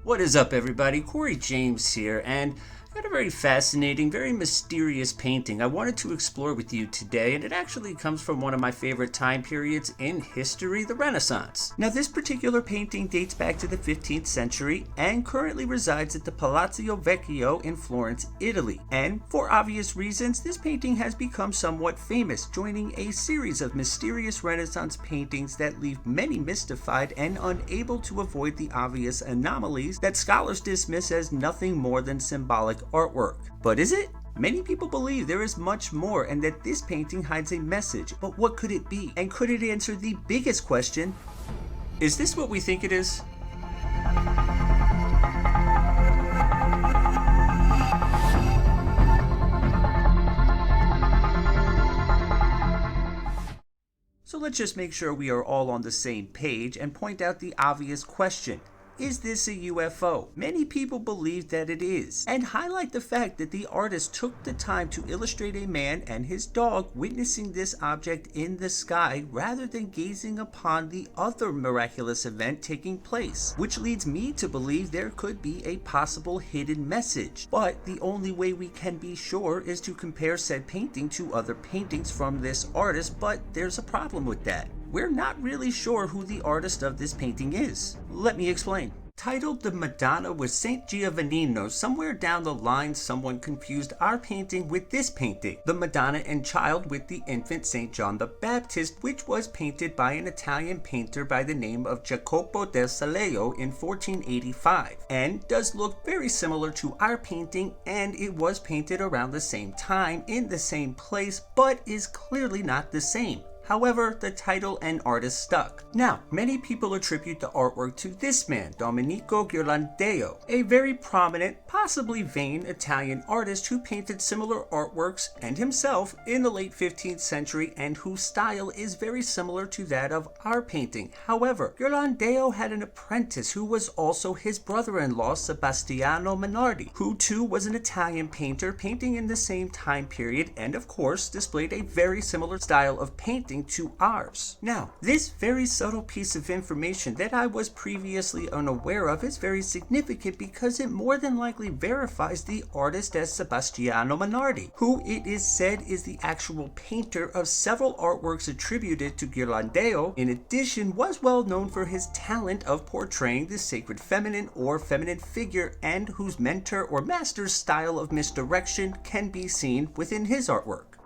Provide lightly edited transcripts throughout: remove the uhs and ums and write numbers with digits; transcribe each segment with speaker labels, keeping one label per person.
Speaker 1: What is up, everybody? Corey James here, and I got a very fascinating, very mysterious painting I wanted to explore with you today, and it actually comes from one of my favorite time periods in history, the Renaissance. Now, this particular painting dates back to the 15th century and currently resides at the Palazzo Vecchio in Florence, Italy. And for obvious reasons, this painting has become somewhat famous, joining a series of mysterious Renaissance paintings that leave many mystified and unable to avoid the obvious anomalies that scholars dismiss as nothing more than symbolic artwork. But is it? Many people believe there is much more and that this painting hides a message, but what could it be? And could it answer the biggest question, is this what we think it is? So let's just make sure we are all on the same page and point out the obvious question. Is this a UFO? Many people believe that it is, and highlight the fact that the artist took the time to illustrate a man and his dog witnessing this object in the sky rather than gazing upon the other miraculous event taking place, which leads me to believe there could be a possible hidden message. But the only way we can be sure is to compare said painting to other paintings from this artist, but there's a problem with that. We're not really sure who the artist of this painting is. Let me explain. Titled The Madonna with St. Giovannino, somewhere down the line someone confused our painting with this painting, The Madonna and Child with the infant St. John the Baptist, which was painted by an Italian painter by the name of Jacopo del Salleo in 1485, and does look very similar to our painting, and it was painted around the same time in the same place, but is clearly not the same. However, the title and artist stuck. Now, many people attribute the artwork to this man, Domenico Ghirlandaio, a very prominent, possibly vain Italian artist who painted similar artworks and himself in the late 15th century and whose style is very similar to that of our painting. However, Ghirlandaio had an apprentice who was also his brother-in-law, Sebastiano Minardi, who too was an Italian painter painting in the same time period and of course displayed a very similar style of painting to ours. Now, this very subtle piece of information that I was previously unaware of is very significant because it more than likely verifies the artist as Sebastiano Minardi, who it is said is the actual painter of several artworks attributed to Ghirlandaio. In addition, was well known for his talent of portraying the sacred feminine or feminine figure, and whose mentor or master's style of misdirection can be seen within his artwork.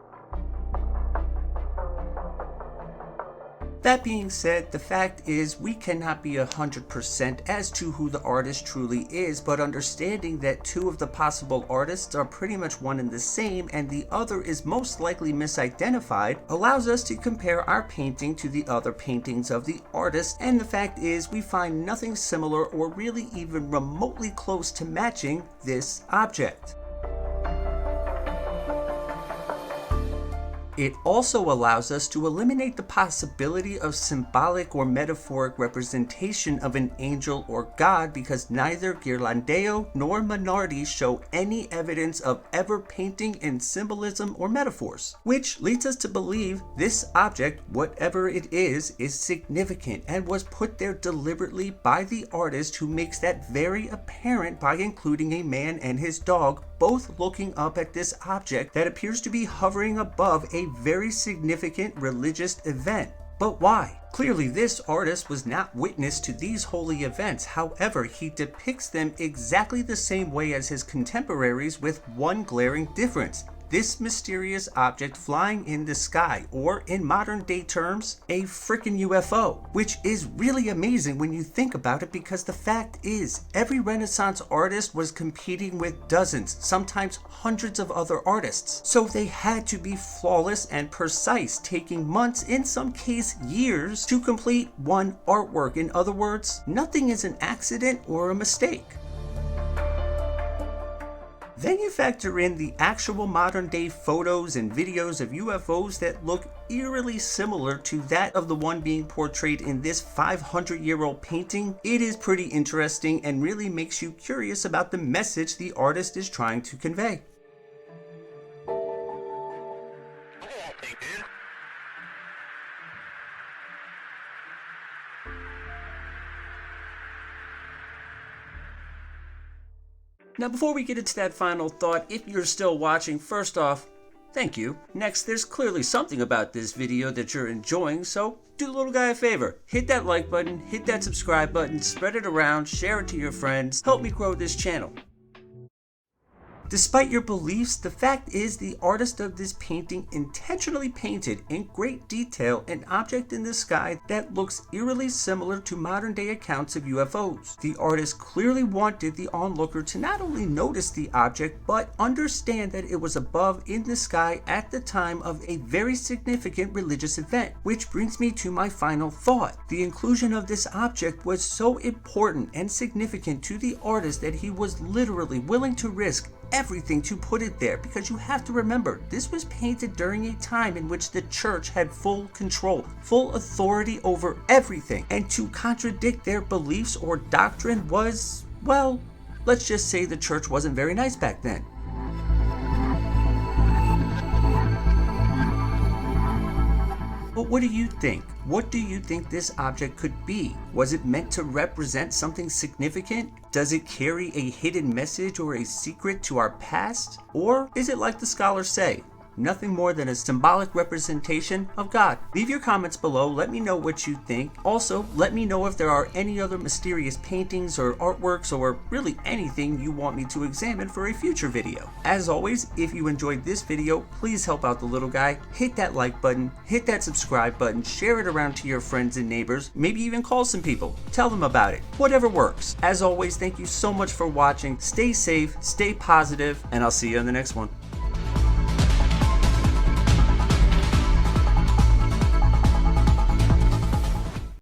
Speaker 1: That being said, the fact is we cannot be 100% as to who the artist truly is, but understanding that two of the possible artists are pretty much one and the same and the other is most likely misidentified allows us to compare our painting to the other paintings of the artist, and the fact is we find nothing similar or really even remotely close to matching this object. It also allows us to eliminate the possibility of symbolic or metaphoric representation of an angel or god because neither Ghirlandaio nor Minardi show any evidence of ever painting in symbolism or metaphors, which leads us to believe this object, whatever it is significant and was put there deliberately by the artist, who makes that very apparent by including a man and his dog both looking up at this object that appears to be hovering above a very significant religious event. But why? Clearly, this artist was not witness to these holy events. However, he depicts them exactly the same way as his contemporaries, with one glaring difference. This mysterious object flying in the sky, or in modern day terms, a frickin' UFO, which is really amazing when you think about it, because the fact is, every Renaissance artist was competing with dozens, sometimes hundreds of other artists. So they had to be flawless and precise, taking months, in some case years, to complete one artwork. In other words, nothing is an accident or a mistake. Then you factor in the actual modern day photos and videos of UFOs that look eerily similar to that of the one being portrayed in this 500-year-old painting. It is pretty interesting and really makes you curious about the message the artist is trying to convey. Now before we get into that final thought, if you're still watching, first off, thank you. Next, there's clearly something about this video that you're enjoying, so do the little guy a favor. Hit that like button, hit that subscribe button, spread it around, share it to your friends, help me grow this channel. Despite your beliefs, the fact is the artist of this painting intentionally painted in great detail an object in the sky that looks eerily similar to modern day accounts of UFOs. The artist clearly wanted the onlooker to not only notice the object, but understand that it was above in the sky at the time of a very significant religious event. Which brings me to my final thought. The inclusion of this object was so important and significant to the artist that he was literally willing to risk everything to put it there, because you have to remember, this was painted during a time in which the church had full control, full authority over everything, and to contradict their beliefs or doctrine was, well, let's just say the church wasn't very nice back then. But what do you think? What do you think this object could be? Was it meant to represent something significant? Does it carry a hidden message or a secret to our past? Or is it like the scholars say, nothing more than a symbolic representation of God? Leave your comments below, let me know what you think. Also, let me know if there are any other mysterious paintings or artworks or really anything you want me to examine for a future video. As always, if you enjoyed this video, please help out the little guy. Hit that like button, hit that subscribe button, share it around to your friends and neighbors, maybe even call some people, tell them about it, whatever works. As always, thank you so much for watching. Stay safe, stay positive, and I'll see you in the next one.